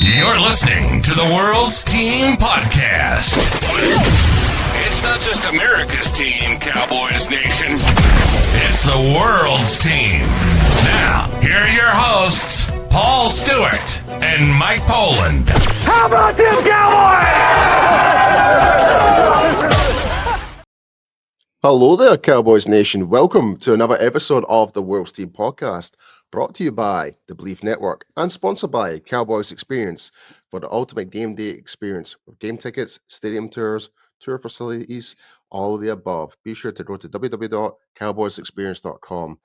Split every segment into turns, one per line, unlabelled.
You're listening to the World's Team Podcast. It's not just America's team, Cowboys Nation. It's the world's team. Now, here are your hosts, Paul Stewart and Mike Poland.
How about them Cowboys?
Hello there, Cowboys Nation. Welcome to another episode of the World's Team Podcast, brought to you by the Belief Network and sponsored by Cowboys Experience for the ultimate game day experience with game tickets, stadium tours, tour facilities, all of the above. Be sure to go to www.cowboysexperience.com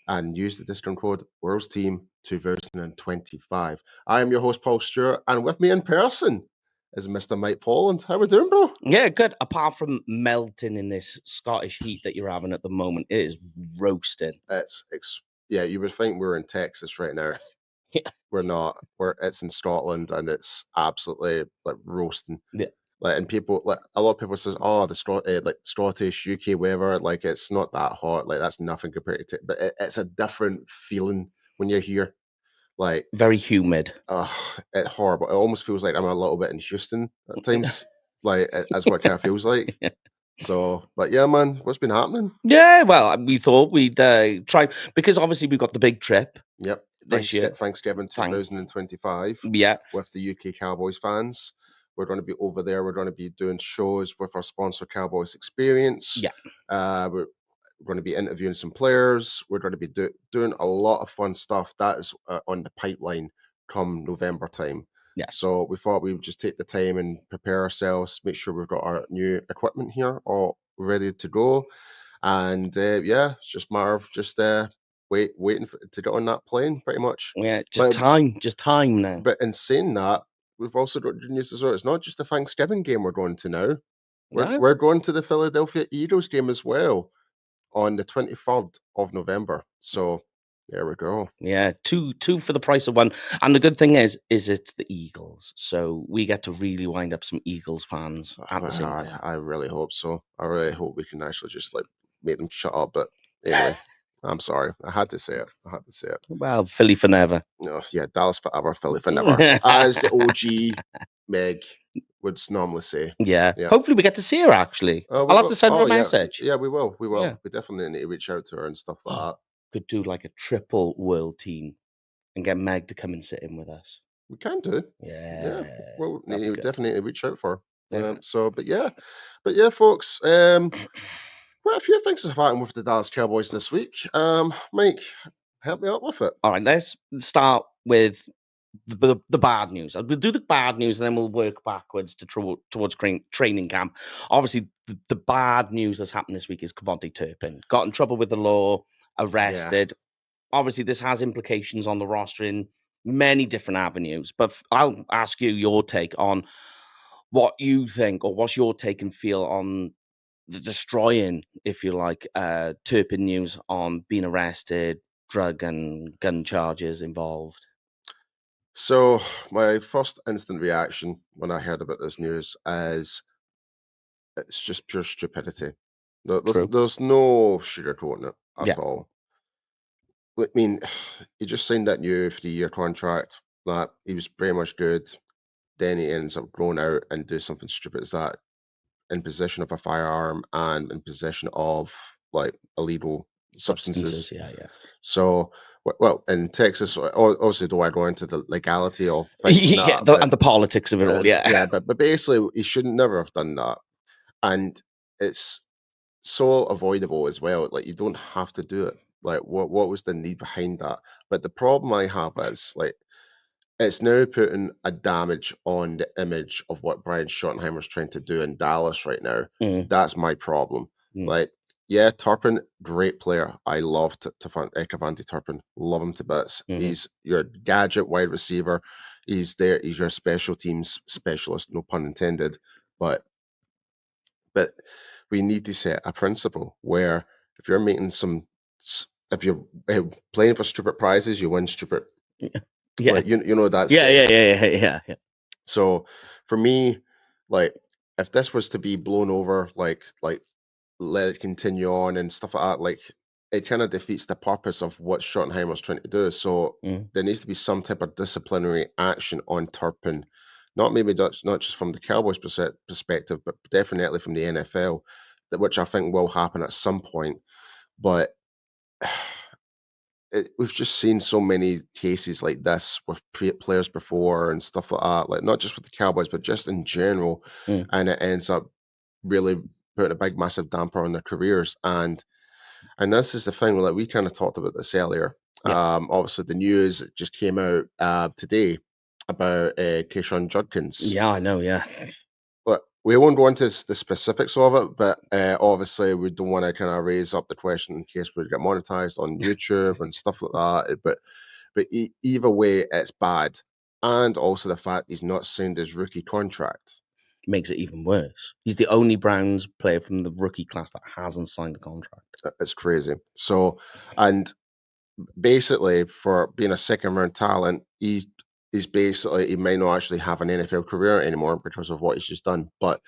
and use the discount code World's Team 2025. I am your host, Paul Stewart, and with me in person is Mr. Mike Poland. How we doing, bro?
Yeah, good. Apart from melting in this Scottish heat that you're having at the moment, it is roasting.
Yeah, you would think we're in Texas right now.
Yeah.
We're not. It's in Scotland, and it's absolutely like roasting.
Yeah.
Like, and people, like a lot of people say, "Oh, the Scottish UK weather, like it's not that hot. Like that's nothing compared to." But it's a different feeling when you're here. Like
Very humid.
It's horrible. It almost feels like I'm a little bit in Houston at times. Like that's what it kind of feels like.
Yeah.
So, but yeah, man, what's been happening?
Yeah, well, we thought we'd try, because obviously we've got the big trip.
Yep.
This year.
Thanksgiving 2025.
Yeah.
With the UK Cowboys fans. We're going to be over there. We're going to be doing shows with our sponsor, Cowboys Experience.
Yeah.
We're going to be interviewing some players. We're going to be doing a lot of fun stuff. That is on the pipeline come November time.
Yeah.
So we thought we would just take the time and prepare ourselves, make sure we've got our new equipment here all ready to go. And yeah, it's just a matter of just waiting to get on that plane, pretty much.
Yeah, just time now.
But in saying that, we've also got good news as well. It's not just the Thanksgiving game we're going to now. We're going to the Philadelphia Eagles game as well on the 23rd of November. So there we go.
Yeah, two for the price of one. And the good thing is it's the Eagles, so we get to really wind up some Eagles fans at the same time.
I really hope so. I really hope we can actually just like make them shut up. But anyway, I'm sorry. I had to say it.
Well, Philly for never.
No, yeah, Dallas forever, Philly for never. As the OG Meg would normally say.
Yeah. Hopefully we get to see her, actually. I'll have to send her a message.
Yeah, we will.
Yeah.
We definitely need to reach out to her and stuff like that.
Could do like a triple world team and get Meg to come and sit in with us.
We can do.
Yeah.
Well, we definitely reach out for her.
Yeah.
But yeah, folks. Quite a few things have happened with the Dallas Cowboys this week. Mike, help me out with it.
All right, let's start with the bad news. We'll do the bad news and then we'll work backwards towards training camp. Obviously, the bad news that's happened this week is Kavontae Turpin got in trouble with the law, arrested. Yeah. Obviously, this has implications on the roster in many different avenues. But I'll ask you your take on what you think, or what's your take and feel on the destroying, if you like, Turpin news on being arrested, drug and gun charges involved.
So my first instant reaction when I heard about this news is it's just pure stupidity. There's no sugarcoating it at all. I mean, he just signed that new 3-year contract. That he was pretty much good. Then he ends up going out and do something stupid as that, in possession of a firearm and in possession of like illegal substances.
Yeah.
So, well, in Texas, obviously, do I go into the legality of
and the politics of it all? Yeah,
but basically, he should never have done that, and it's so avoidable as well. Like, you don't have to do it. Like, what was the need behind that? But the problem I have is like, it's now putting a damage on the image of what Brian Schottenheimer's trying to do in Dallas right now. That's my problem. Like, yeah, Turpin, great player. I love Kavontae Turpin. Love him to bits. He's your gadget wide receiver. He's there. He's your special teams specialist, no pun intended. But we need to set a principle where if you're making if you're playing for stupid prizes, you win stupid.
Yeah,
like, you know that's
yeah.
So for me, like, if this was to be blown over, like let it continue on and stuff like that, like it kind of defeats the purpose of what Schottenheimer's trying to do. So there needs to be some type of disciplinary action on Turpin, not just from the Cowboys perspective, but definitely from the NFL, which I think will happen at some point. But we've just seen so many cases like this with players before and stuff like that, like not just with the Cowboys, but just in general, and it ends up really putting a big, massive damper on their careers. And this is the thing, like we kind of talked about this earlier. Obviously, the news just came out today about Keyshawn Judkins.
Yeah, I know. Yeah.
But we won't go into the specifics of it, but obviously we don't want to kind of raise up the question in case we get monetized on YouTube and stuff like that. But either way, it's bad. And also the fact he's not signed his rookie contract.
Makes it even worse. He's the only Browns player from the rookie class that hasn't signed a contract.
It's crazy. So, and basically for being a second round talent, he may not actually have an NFL career anymore because of what he's just done. But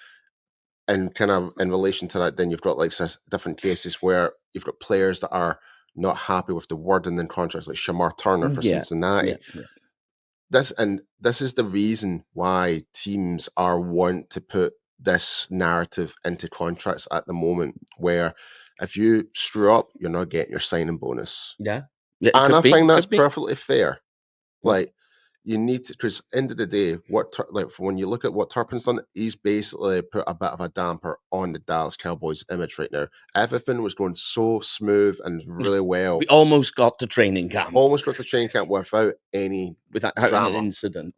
and kind of in relation to that, then you've got like different cases where you've got players that are not happy with the wording in contracts, like Shamar Turner for Cincinnati. This is the reason why teams are want to put this narrative into contracts at the moment, where if you screw up, you're not getting your signing bonus.
Yeah,
And I think that's perfectly fair. Like, you need to, because end of the day, when you look at what Turpin's done, he's basically put a bit of a damper on the Dallas Cowboys image right now. Everything was going so smooth and really well.
We almost got to training camp.
Without any drama.
An incident.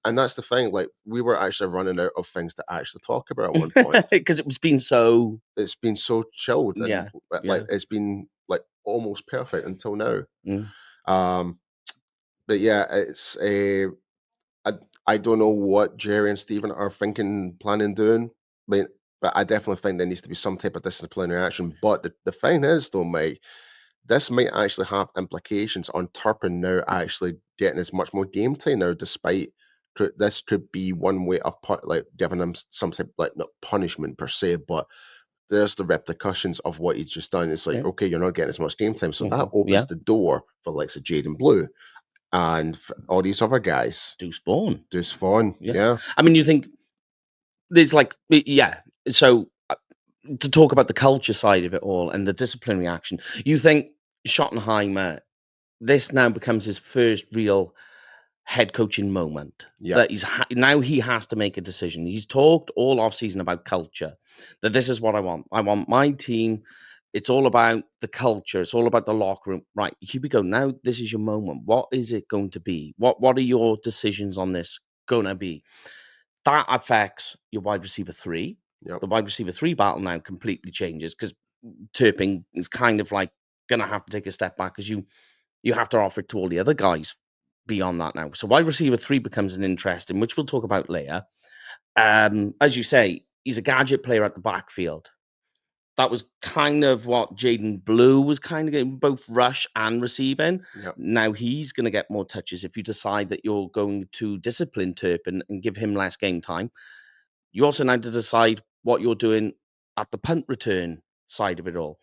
And that's the thing. Like, we were actually running out of things to actually talk about at one point
because it's been so
chilled. And
Yeah.
it's been like almost perfect until now.
Mm.
But yeah, it's I don't know what Jerry and Stephen are planning doing. But I definitely think there needs to be some type of disciplinary action. But the thing is, though, Mike, this might actually have implications on Turpin now actually getting as much more game time now, despite this could be one way of giving him some type not punishment per se, but there's the repercussions of what he's just done. It's like, okay, you're not getting as much game time. So that opens the door for likes of Jaden Blue and all these other guys.
Deuce Vaughn.
Yeah.
I mean, you think there's so to talk about the culture side of it all and the disciplinary action, you think Schottenheimer, this now becomes his first real head coaching moment. That now he has to make a decision. He's talked all off season about culture, that this is what I want. I want my team. It's all about the culture. It's all about the locker room. Right, here we go. Now this is your moment. What is it going to be? What are your decisions on this going to be? That affects your wide receiver 3. The wide receiver 3 battle now completely changes because Turpin is kind of like going to have to take a step back because you have to offer it to all the other guys beyond that now. So wide receiver 3 becomes an interesting, which we'll talk about later. As you say, he's a gadget player at the backfield. That was kind of what Jaden Blue was kind of getting, both rush and receiving. Now he's going to get more touches if you decide that you're going to discipline Turpin and give him less game time. You also now have to decide what you're doing at the punt return side of it all.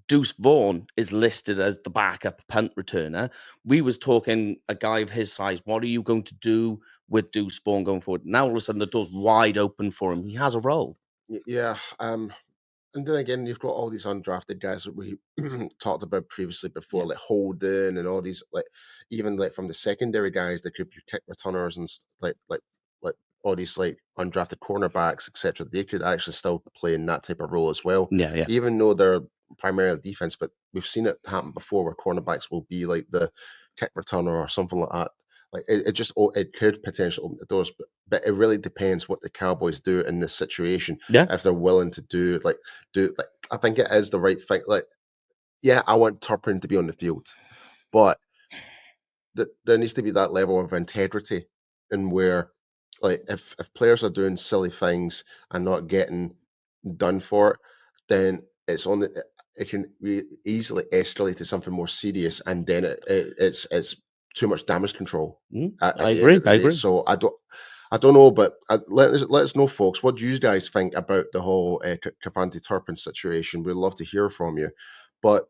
Deuce Vaughn is listed as the backup punt returner. We was talking a guy of his size. What are you going to do with Deuce Vaughn going forward? Now all of a sudden the door's wide open for him. He has a role.
Yeah. And then again, you've got all these undrafted guys that we talked about previously before, like Holden and all these, like even like from the secondary guys that could be kick returners and like all these like undrafted cornerbacks, etc. They could actually still play in that type of role as well.
Yeah.
Even though they're primarily defense, but we've seen it happen before where cornerbacks will be like the kick returner or something like that. Like it could potentially open the doors, but it really depends what the Cowboys do in this situation. If they're willing to do I think it is the right thing. Like, yeah, I want Turpin to be on the field, but there needs to be that level of integrity, and where like if players are doing silly things and not getting done for it, then it can easily escalate to something more serious, and then it's too much damage control.
I agree.
So I don't know, but let us know, folks. What do you guys think about the whole Kavontae Turpin situation? We'd love to hear from you. But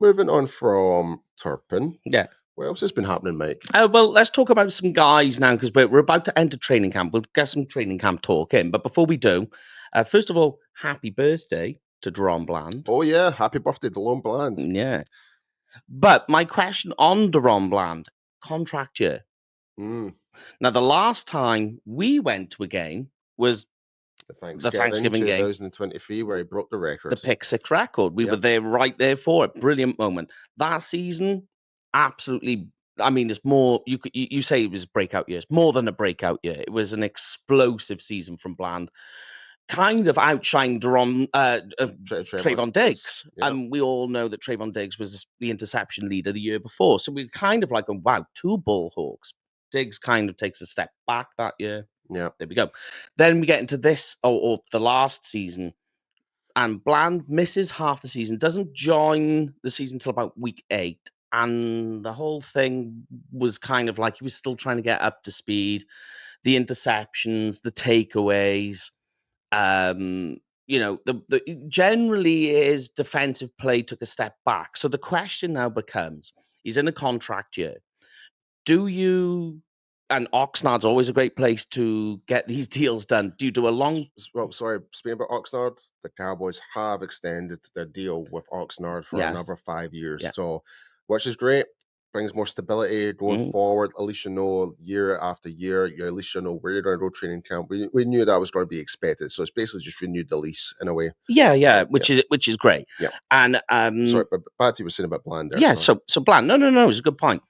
moving on from Turpin.
Yeah.
What else has been happening, Mike?
Well, let's talk about some guys now because we're about to enter training camp. We'll get some training camp talk in. But before we do, first of all, happy birthday to DaRon Bland.
Oh, yeah. Happy birthday, DaRon Bland.
Yeah. But my question on DaRon Bland, contract year.
Mm,
Now, the last time we went to a game was
the
the Thanksgiving game,
2023, where he broke the
the
record.
pick six record. We were
Yep.
there right there for it. Brilliant moment. That season, absolutely. I mean, it's more. You say it was breakout years, more than a breakout year. It was an explosive season from Bland. Kind of outshined Trayvon Diggs.
Yep.
And we all know that Trayvon Diggs was the interception leader the year before. So we're kind of like, wow, two Bullhawks. Diggs kind of takes a step back that year.
Yeah.
There we go. Then we get into this, or the last season, and Bland misses half the season, doesn't join the season until about week 8. And the whole thing was kind of like he was still trying to get up to speed. The interceptions, the takeaways, generally his defensive play took a step back. So the question now becomes, he's in a contract year. Do you, and Oxnard's always a great place to get these deals done. Do you do a long...
Well, sorry, speaking about Oxnard, the Cowboys have extended their deal with Oxnard for another 5 years.
Yeah.
So, which is great. Brings more stability going forward. At least you know year after year, at least you know where you're going to go training camp. We knew that was going to be expected. So it's basically just renewed the lease in a way.
Yeah, which is great.
Yeah.
And
sorry, but back to you were saying about Bland there.
Yeah,
sorry.
so Bland. No, it's a good point.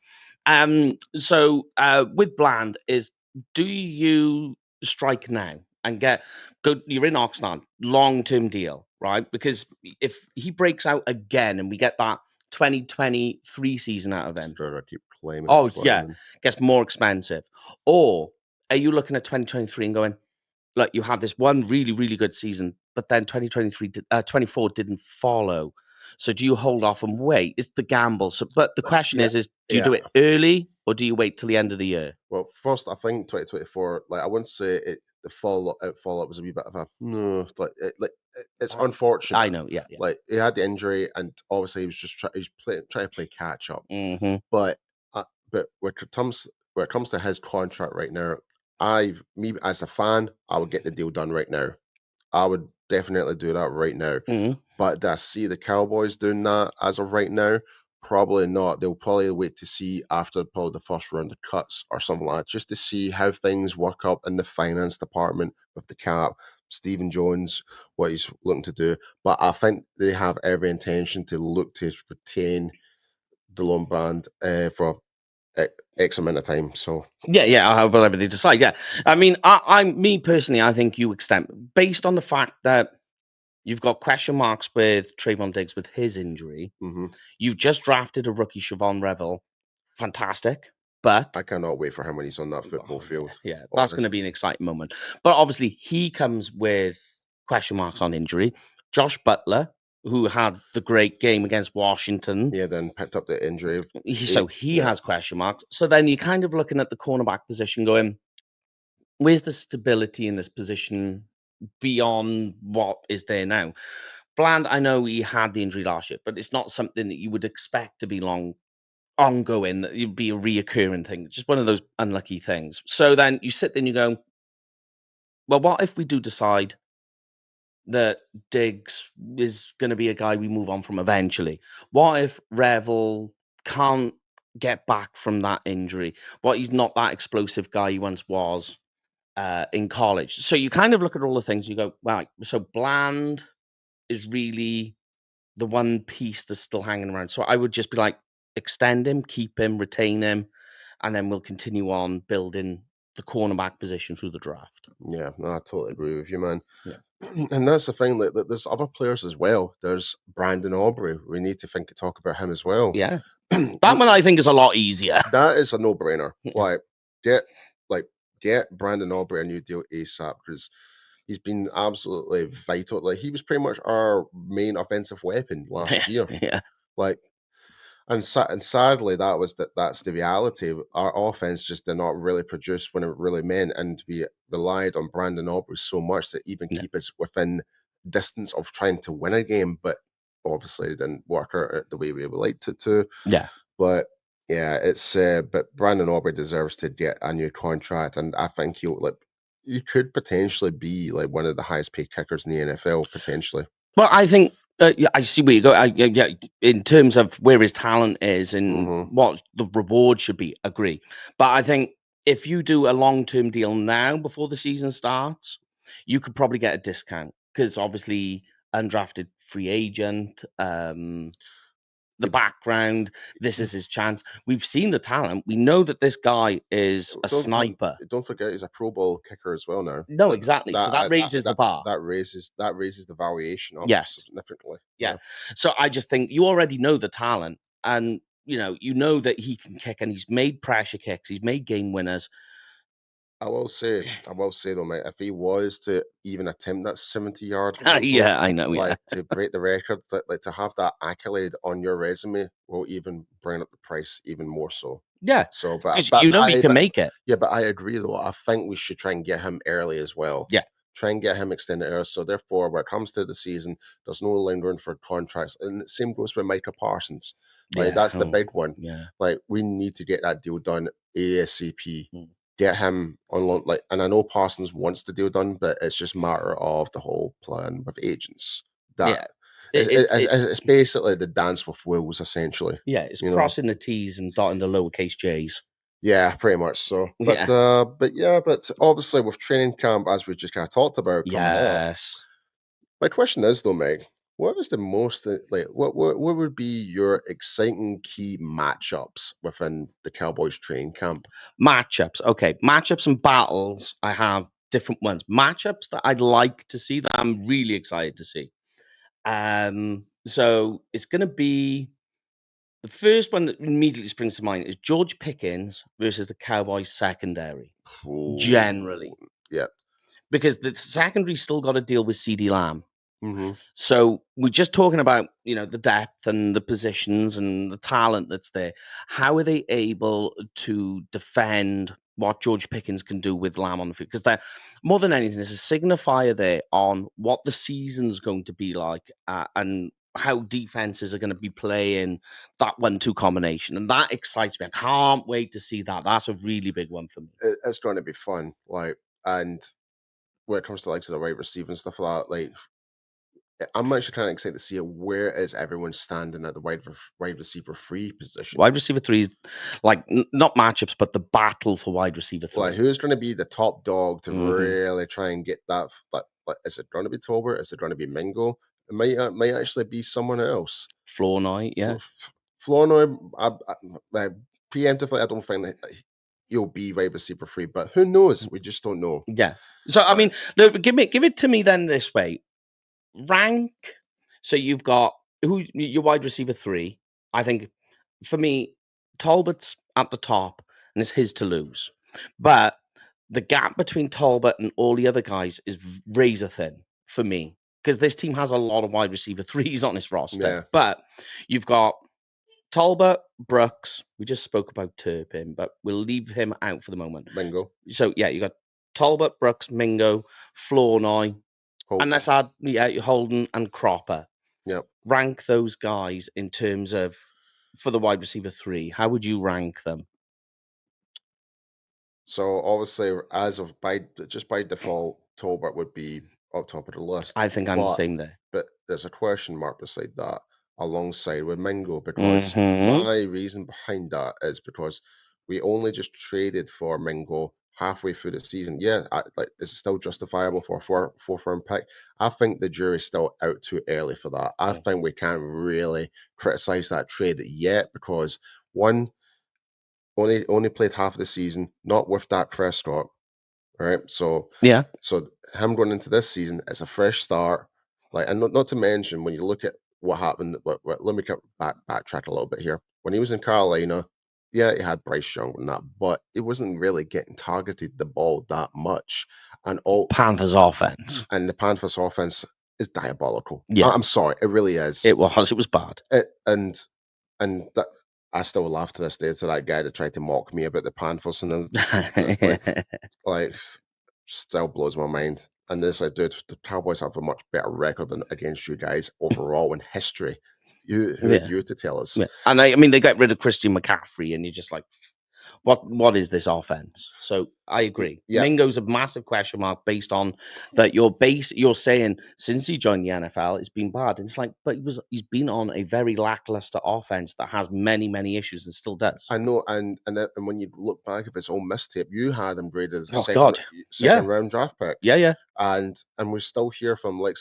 So with Bland is, do you strike now and get good? You're in Oxnard, long-term deal, right? Because if he breaks out again and we get that 2023 season out of him,
Sure, I keep claiming.
gets more expensive. Or are you looking at 2023 and going, look, you had this one really, really good season, but then 24 didn't follow. So do you hold off and wait? It's the gamble. So, but the question is do you do it early or do you wait till the end of the year?
Well, first, I think 2024, like I wouldn't say the fallout was a wee bit of a no, it's unfortunate.
I know, yeah.
Like he had the injury, and obviously he was just trying to play catch up.
Mm-hmm.
But when it comes to his contract right now, me as a fan, I would get the deal done right now. I would definitely do that right now.
Mm-hmm.
But do I see the Cowboys doing that as of right now? Probably not. They'll probably wait to see after probably the first round of cuts or something like that, just to see how things work up in the finance department with the cap, Stephen Jones, what he's looking to do. But I think they have every intention to look to retain DaRon Bland for X amount of time. So
whatever they decide. Yeah, I mean, me personally, I think you extend based on the fact that you've got question marks with Trayvon Diggs with his injury.
Mm-hmm.
You've just drafted a rookie, Siobhan Revel. Fantastic. But
I cannot wait for him when he's on that football field.
Yeah, that's going to be an exciting moment. But obviously, he comes with question marks on injury. Josh Butler, who had the great game against Washington.
Yeah, then picked up the injury.
So he has question marks. So then you're kind of looking at the cornerback position going, where's the stability in this position beyond what is there now? Bland, I know he had the injury last year, but it's not something that you would expect to be ongoing, that you'd be a reoccurring thing. Just one of those unlucky things. So then you sit there and you go, well, what if we do decide that Diggs is going to be a guy we move on from eventually? What if Revel can't get back from that injury? What, he's not that explosive guy he once was in college? So you kind of look at all the things, you go, right, so Bland is really the one piece that's still hanging around. So I would just be like, extend him, keep him, retain him, and then we'll continue on building the cornerback position through the draft.
Yeah, no, I totally agree with you, man.
Yeah.
And that's the thing, like, there's other players as well. There's Brandon Aubrey. We need to talk about him as well.
Yeah. That one I think is a lot easier.
That is a no-brainer.
Yeah.
Get Brandon Aubrey a new deal ASAP, because he's been absolutely vital. Like, he was pretty much our main offensive weapon last year.
Yeah.
Like, and sadly, that's the reality. Our offense just did not really produce when it really meant, and we relied on Brandon Aubrey so much that even keep us within distance of trying to win a game. But obviously didn't work out the way we would liked it to.
Yeah.
But yeah, it's but Brandon Aubrey deserves to get a new contract, and I think you could potentially be like one of the highest paid kickers in the NFL potentially.
Well, I think I see where you go. Yeah, in terms of where his talent is and
Mm-hmm.
what the reward should be, agree. But I think if you do a long-term deal now before the season starts, you could probably get a discount because obviously undrafted free agent, the
It-
background. This is his chance. We've seen the talent. We know that this guy is a sniper.
Don't forget he's a Pro Bowl kicker as well now.
No,
That
exactly. So that
that
raises the bar.
that raises the valuation up
Yes.
significantly.
Yeah. So I just think you already know the talent, and you know that he can kick, and he's made pressure kicks, he's made game winners.
I will say though, mate, if he was to even attempt that 70-yard field goal,
Yeah, I know. Yeah,
like to break the record, like to have that accolade on your resume will even bring up the price even more so.
yeah,
So,
because he can make it.
yeah, but I agree though. I think we should try and get him early as well.
Yeah.
Try and get him extended early. So therefore, when it comes to the season, there's no lingering for contracts. And the same goes with Micah Parsons. Like
Yeah,
that's the
oh,
big one.
yeah.
Like we need to get that deal done ASAP.
Mm.
Get him on loan. Like, and I know Parsons wants the deal done, but it's just a matter of the whole plan with agents. That
Yeah. It
it's basically the dance with wolves, essentially.
yeah, it's
You know.
crossing the T's and dotting the lowercase J's.
Yeah, pretty much so.
Yeah.
But obviously with training camp, as we just kind of talked about, coming up,
Yes.
my question is though, Meg, what is the most like what would be your exciting key matchups within the Cowboys training camp?
Matchups. Okay, matchups and battles. I have different ones. Matchups that I'd like to see, that I'm really excited to see. So it's going to be the first one that immediately springs to mind is George Pickens versus the Cowboys secondary, generally,
Oh, yeah.
because the secondary still got to deal with CD Lamb.
Mm-hmm.
So we're just talking about, the depth and the positions and the talent that's there. How are they able to defend what George Pickens can do with Lamb on the field? Because they're more than anything, it's a signifier there on what the season's going to be like, and how defenses are going to be playing that 1-2 combination. And that excites me. I can't wait to see that. That's a really big one for me.
It's going to be fun. Like, and when it comes to like the wide receiver and stuff like that, like I'm actually kind of excited to see where is everyone standing at the wide receiver 3 position.
Wide receiver 3 is like not matchups, but the battle for wide receiver 3.
Like, who's going to be the top dog to
Mhm.
really try and get that? Like, is it going to be Tolbert? Is it going to be Mingo? It might actually be someone else.
Floor night, yeah.
Flournoy, preemptively, I don't think that he'll be wide receiver 3, but who knows? We just don't know.
Yeah. So I mean, look, give it to me then this way. Rank. So you've got who your wide receiver 3. I think for me, Talbot's at the top and it's his to lose. But the gap between Talbot and all the other guys is razor thin for me. Because this team has a lot of wide receiver 3s on its roster.
Yeah.
But you've got Talbot, Brooks. We just spoke about Turpin, but we'll leave him out for the moment.
Mingo.
So yeah, you got Talbot, Brooks, Mingo, Flournoy,
Hope.
and let's add Holden and Cropper.
Yep.
Rank those guys in terms of for the wide receiver 3. How would you rank them?
So obviously, by default, Tolbert would be up top of the list.
I think I'm the same there.
But there's a question mark beside that, alongside with Mingo, because
Mhm.
my reason behind that is because we only just traded for Mingo halfway through the season. Yeah, is it still justifiable for a fourth round pick? I think the jury's still out too early for that. I think we can't really criticize that trade yet because one, only played half of the season, not with Dak Prescott, right? So
Yeah.
so him going into this season as a fresh start, like, and not to mention when you look at what happened. Let me backtrack a little bit here. When he was in Carolina, yeah, he had Bryce Young and that, but it wasn't really getting targeted the ball that much, and
Panthers offense.
and the Panthers offense is diabolical.
Yeah.
I'm sorry, it really is.
It was bad.
And that I still laugh to this day to that guy that tried to mock me about the Panthers, and then like still blows my mind. and this, dude, the Cowboys have a much better record than against you guys overall in history. Who are
Yeah.
you to tell us?
Yeah. And I mean, they get rid of Christian McCaffrey, and you're just like, what is this offense? So I agree.
Yeah.
Mingo's a massive question mark based on that. You're saying since he joined the NFL, it's been bad. And it's like, but he's been on a very lackluster offense that has many issues and still does.
I know, and when you look back at his own mistape, you had him graded as a
Oh,
second
God. Yeah.
round draft pick.
Yeah.
And we still hear from like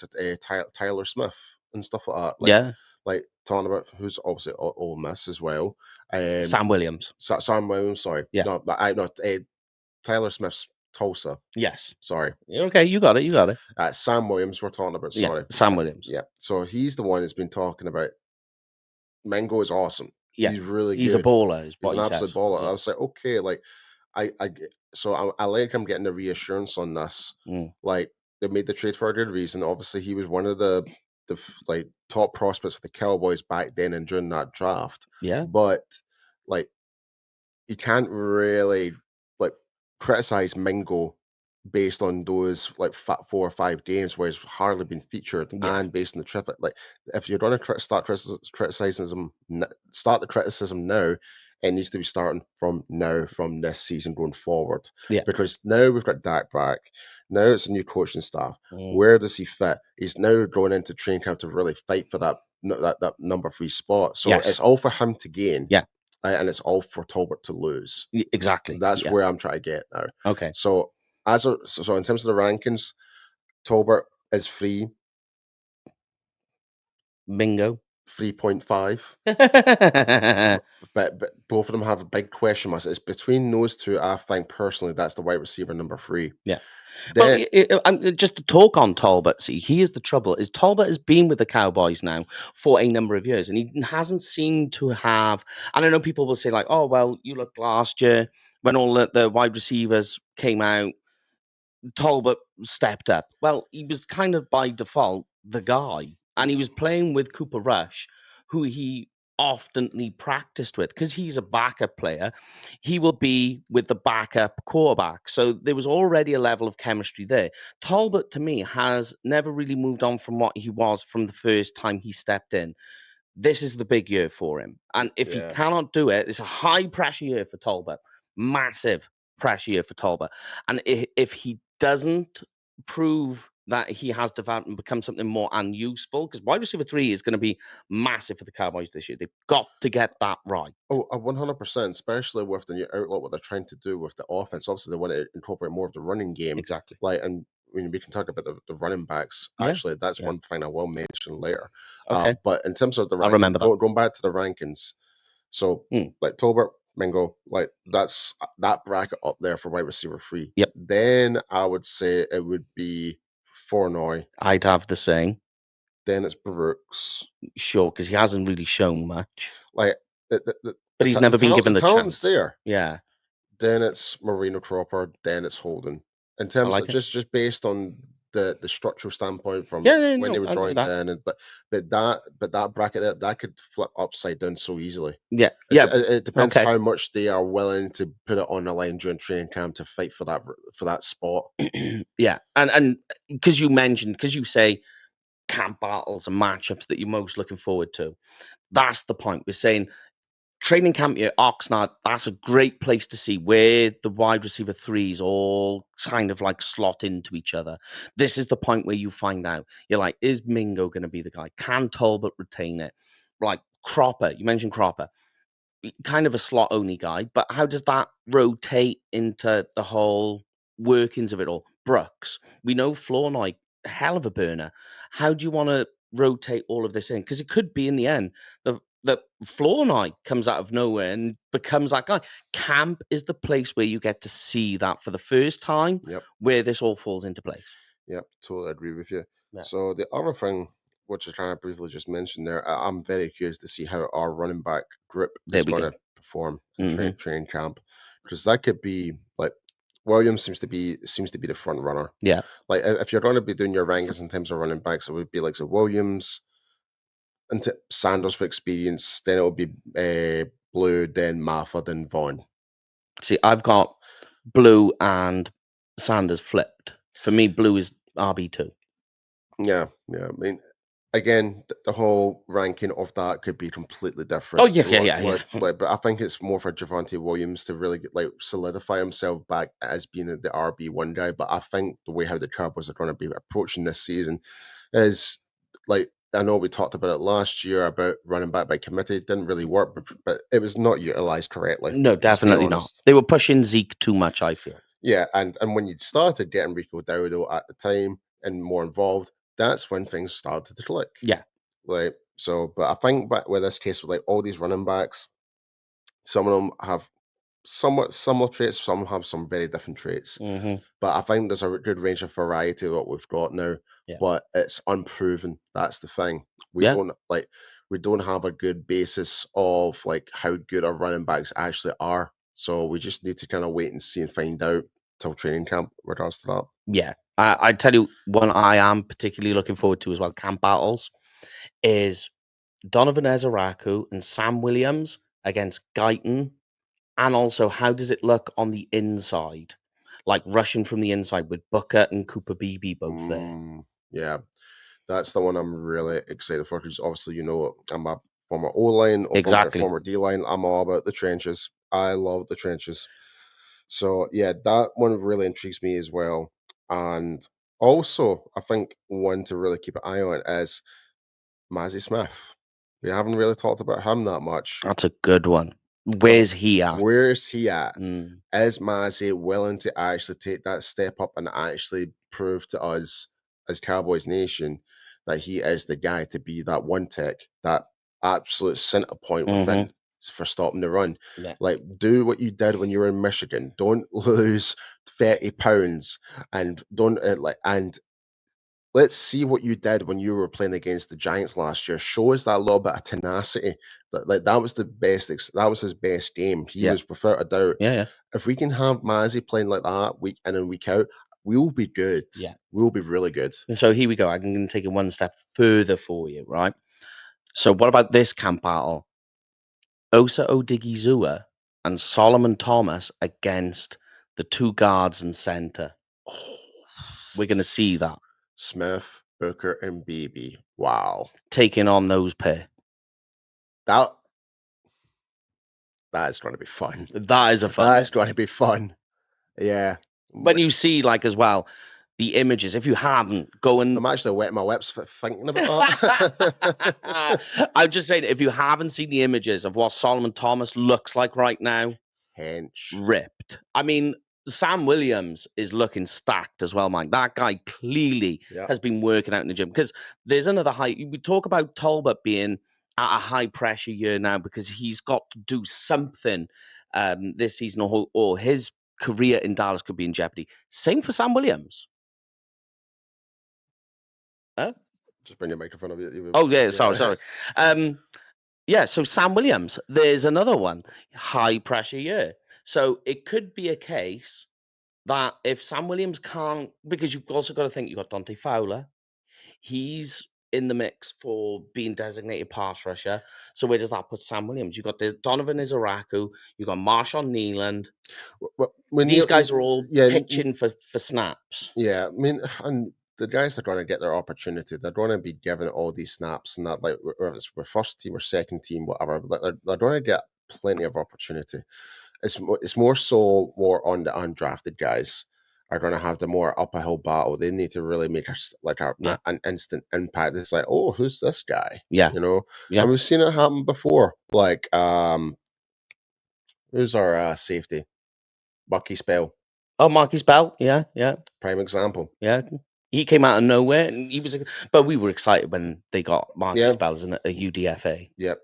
Tyler Smith and stuff like that. Like,
Yeah.
like talking about who's obviously Ole Miss as well.
Sam Williams.
Sam Williams, sorry.
Yeah.
No, but Tyler Smith's Tulsa.
Yes.
Sorry.
Okay, you got it.
Sam Williams we're talking about, sorry.
Yeah, Sam Williams.
Yeah. So he's the one that's been talking about Mingo is awesome.
Yeah.
He's really
He's
good.
a baller, is what
He's an
he
absolute
says.
baller.
Yeah.
I was like, okay, like I like him getting the reassurance on this. Like, they made the trade for a good reason. Obviously, he was one of the like top prospects for the Cowboys back then and during that draft.
Yeah.
But like, you can't really like criticize Mingo based on those like 4 or 5 games where he's hardly been featured, and based on the traffic. Like, if you're going to start criticizing him, start the criticism now. It needs to be starting from this season going forward.
Yeah.
Because now we've got Dak back. Now it's a new coaching staff. Where does he fit? He's now going into training camp to really fight for that number 3 spot. So it's all for him to gain.
Yeah.
And it's all for Talbot to lose.
Exactly.
That's where I'm trying to get now.
Okay.
So so in terms of the rankings, Talbot is free.
Bingo.
3.5. but both of them have a big question mark. It's between those two. I think personally that's the wide receiver number 3.
Yeah.
Then,
well, just to talk on Talbot, see, here's the trouble: is Talbot has been with the Cowboys now for a number of years, and he hasn't seemed to have. And I know people will say like, "Oh, well, you look last year when all the wide receivers came out, Talbot stepped up." Well, he was kind of by default the guy, and he was playing with Cooper Rush, who he oftenly practiced with because he's a backup player. He will be with the backup quarterback, so there was already a level of chemistry there. Talbot, to me, has never really moved on from what he was from the first time he stepped in. This is the big year for him, and if he cannot do it, it's a high pressure year for Talbot, massive pressure year for Talbot, and if he doesn't prove that he has developed and become something more unuseful, because wide receiver 3 is going to be massive for the Cowboys this year. They've got to get that right.
Oh, 100%, especially with the new outlook, what they're trying to do with the offense. Obviously, they want to incorporate more of the running game.
Exactly.
Like, and when we can talk about the running backs, actually, that's one thing I will mention later.
Okay.
But in terms of the
I'll remember that.
going back to the rankings, so like Talbot, Mingo, like that's that bracket up there for wide receiver 3.
Yep.
Then I would say it would be Fournette.
I'd have the same.
Then it's Brooks.
Sure, because he hasn't really shown much.
Like,
but he's never been given the chance.
There.
Yeah.
Then it's Marino Cropper. Then it's Holden. In terms of just based on the structural standpoint from when they were joined in, but that bracket that could flip upside down so easily.
Yeah.
It depends how much they are willing to put it on the line during training camp to fight for that spot.
Yeah, and because you say camp battles and matchups that you're most looking forward to. That's the point. We're saying training camp here, Oxnard, that's a great place to see where the wide receiver 3s all kind of like slot into each other. This is the point where you find out. You're like, is Mingo going to be the guy? Can Talbot retain it? Like Cropper, you mentioned Cropper. Kind of a slot only guy, but how does that rotate into the whole workings of it all? Brooks, we know Flournoy, hell of a burner. How do you want to rotate all of this in? Because it could be in the end that Flournoy comes out of nowhere and becomes that guy. Camp is the place where you get to see that for the first time, where this all falls into place.
Yep, totally agree with you. Yeah. So the other thing, which I trying to briefly just mention there, I'm very curious to see how our running back group is going to perform in training camp, because that could be like Williams seems to be the front runner.
Yeah,
like if you're going to be doing your rankings in terms of running backs, it would be like Williams, and Sanders for experience. Then it would be Blue, then Martha, then Vaughn.
See, I've got Blue and Sanders flipped. For me, Blue is RB2.
Yeah. I mean, again, the whole ranking of that could be completely different.
Oh, yeah.
But I think it's more for Javonte Williams to really solidify himself back as being the RB1 guy. But I think the way how the Cowboys are going to be approaching this season is like, I know we talked about it last year about running back by committee. It didn't really work, but it was not utilized correctly.
No,
Let's be
definitely not.
honest.
They were pushing Zeke too much, I feel.
Yeah, and when you started getting Rico Dowdle at the time and more involved, that's when things started to click.
Yeah.
Like, so, but I think back with this case with like all these running backs, some of them have somewhat similar traits, some have some very different traits.
Mm-hmm.
But I think there's a good range of variety of what we've got now.
Yeah.
But it's unproven. That's the thing. We
Yeah.
don't have a good basis of like how good our running backs actually are. So we just need to kind of wait and see and find out till training camp with regards to that.
Yeah. I tell you, one I am particularly looking forward to as well, camp battles, is Donovan Ezeraku and Sam Williams against Guyton. And also, how does it look on the inside? Like rushing from the inside with Booker and Cooper Beebe both there.
Yeah, that's the one I'm really excited for because obviously, I'm a former O-line or
Exactly.
former D-line. I'm all about the trenches. I love the trenches. So, yeah, that one really intrigues me as well. And also, I think one to really keep an eye on is Mazzie Smith. We haven't really talked about him that much.
That's a good one. Where's he at?
Where's he at?
Mm.
Is Mazzie willing to actually take that step up and actually prove to us as Cowboys Nation that he is the guy to be that one tech, that absolute center point within for stopping the run?
Yeah.
Like, do what you did when you were in Michigan. Don't lose 30 pounds and don't and let's see what you did when you were playing against the Giants last year. Show us that little bit of tenacity. That was the best. That was his best game. He
Yeah.
was without a doubt.
Yeah.
If we can have Mazzy playing like that week in and week out, we'll be good.
Yeah.
We'll be really good.
And so here we go. I'm going to take it one step further for you, right? So what about this camp battle? Osa Odigizua and Solomon Thomas against the two guards and center.
Oh,
We're going to see that.
Smith, Booker, and Beebe. Wow.
Taking on those pair.
That is going to be fun.
That is a fun.
That is going to be fun. Yeah.
When you see, like, as well, the images, if you haven't, go and...
I'm actually wetting my lips thinking about that.
I'm just saying, if you haven't seen the images of what Solomon Thomas looks like right now,
hench.
Ripped. I mean, Sam Williams is looking stacked as well, Mike. That guy clearly has been working out in the gym because there's another high. We talk about Talbot being at a high pressure year now because he's got to do something this season, or his career in Dallas could be in jeopardy. Same for Sam Williams. Huh?
Just bring your microphone up.
Oh, yeah, sorry. Yeah, so Sam Williams, there's another one, high pressure year. So it could be a case that if Sam Williams can't, because you've also got to think you've got Dante Fowler, he's in the mix for being designated pass rusher. So where does that put Sam Williams? You've got the Donovan Izaraku, you've got Marshawn Nealand. These guys are all pitching for snaps.
Yeah, I mean, and the guys are going to get their opportunity. They're going to be given all these snaps and that, like whether it's with first team or second team, whatever. But they're going to get plenty of opportunity. It's more so more on the undrafted guys are going to have the more uphill battle. They need to really make an instant impact. It's like, oh, who's this guy?
Yeah,
and we've seen it happen before. Like, who's our safety? Bucky Spell.
Oh, Marquis Bell. Yeah.
Prime example.
Yeah. He came out of nowhere, and he was. But we were excited when they got Marquis Bell as a UDFA.
Yep.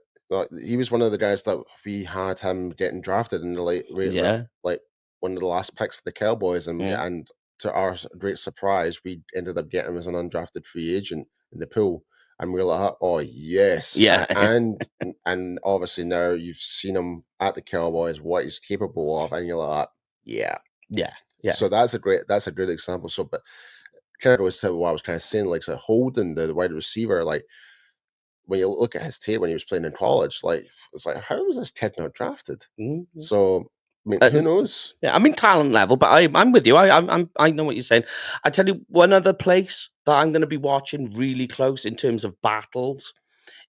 He was one of the guys that we had him getting drafted in the like one of the last picks for the Cowboys, and to our great surprise, we ended up getting him as an undrafted free agent in the pool, and we were like, oh yes, and obviously now you've seen him at the Cowboys, what he's capable of, and you're like, yeah. So that's a great example. So, but kind of goes to what I was kind of saying, like, so Holden, the wide receiver, like, when you look at his tape when he was playing in college, like, it's like, how was this kid not drafted?
Mm-hmm.
So mean, who knows?
Yeah, I mean talent level, but I'm with you. I know what you're saying. I tell you, one other place that I'm going to be watching really close in terms of battles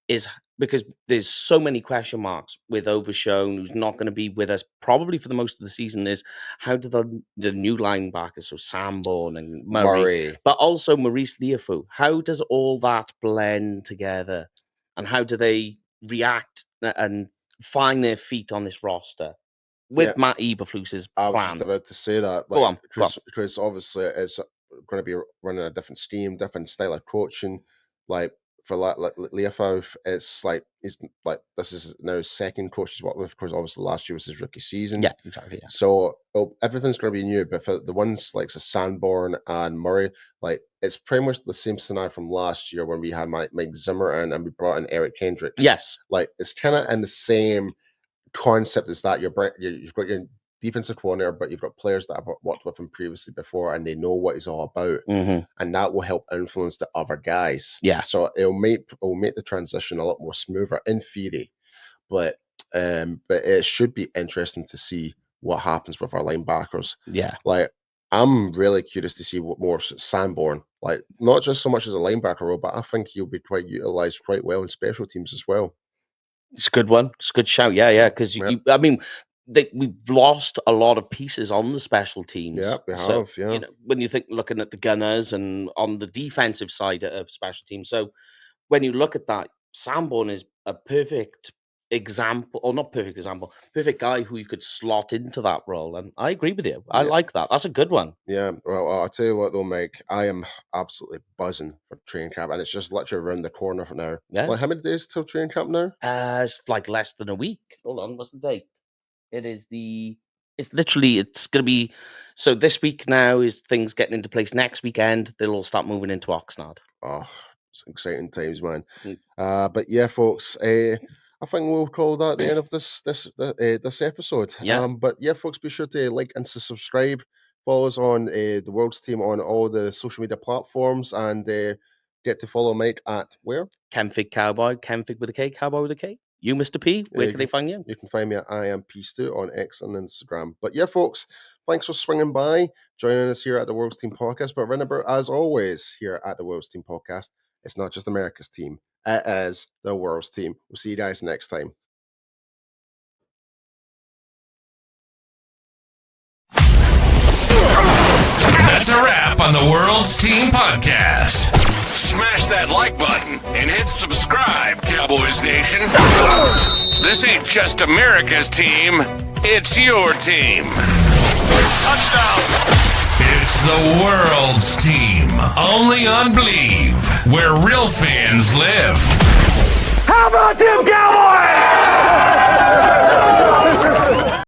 is because there's so many question marks with Overshown, who's not going to be with us probably for the most of the season. Is how do the new linebackers, so Sanborn and Murray, but also Maurice Liafu, how does all that blend together, and how do they react and find their feet on this roster with Matt Eberflus's
I was
plan?
just about to say that.
Go on.
Chris obviously is going to be running a different scheme, different style of coaching. Like for like Leafau, it's like he's like this is now his second coach he's worked with. Of course, obviously last year was his rookie season.
Yeah, exactly. Yeah.
So everything's going to be new. But for the ones like Sanborn and Murray, like it's pretty much the same scenario from last year when we had Mike Zimmer and we brought in Eric Kendricks.
Yes.
Like it's kind of in the same concept is that you've got your defensive coordinator, but you've got players that have worked with him previously before and they know what he's all about, and that will help influence the other guys.
Yeah.
So it'll make the transition a lot more smoother in theory, but it should be interesting to see what happens with our linebackers.
Yeah.
Like I'm really curious to see what more Sanborn, like not just so much as a linebacker role, but I think he'll be quite utilized quite well in special teams as well.
It's a good one. It's a good shout. Yeah. Because I mean, we've lost a lot of pieces on the special teams.
Yeah, we have. Yeah.
You know, when you think looking at the gunners and on the defensive side of special teams. So when you look at that, Sanborn is a perfect example, or not perfect example, perfect guy who you could slot into that role. And I agree with you. I like that. That's a good one.
Yeah. Well, I'll tell you what though, Mike, I am absolutely buzzing for training camp, and it's just literally around the corner for now.
Yeah.
Like how many days till training camp now?
It's like less than a week. Hold on, what's the date? It's going to be, so this week now is things getting into place. Next weekend, they'll all start moving into Oxnard.
Oh, it's exciting times, man. But yeah, folks, I think we'll call that the end of this episode.
Yeah.
But yeah, folks, be sure to like and to subscribe. Follow us on the World's Team on all the social media platforms, and get to follow Mike at where?
Kenfig Cowboy, Kenfig with a K, Cowboy with a K. You, Mr. P, where can they find you?
You can find me at I am P2 on X and Instagram. But yeah, folks, thanks for swinging by, joining us here at the World's Team Podcast. But remember, as always, here at the World's Team Podcast, it's not just America's team, it is the World's Team. We'll see you guys next time.
That's a wrap on the World's Team Podcast. Smash that like button and hit subscribe, Cowboys Nation. This ain't just America's team, it's your team. Touchdown! It's the World's Team, only on Believe, where real fans live.
How about them Cowboys?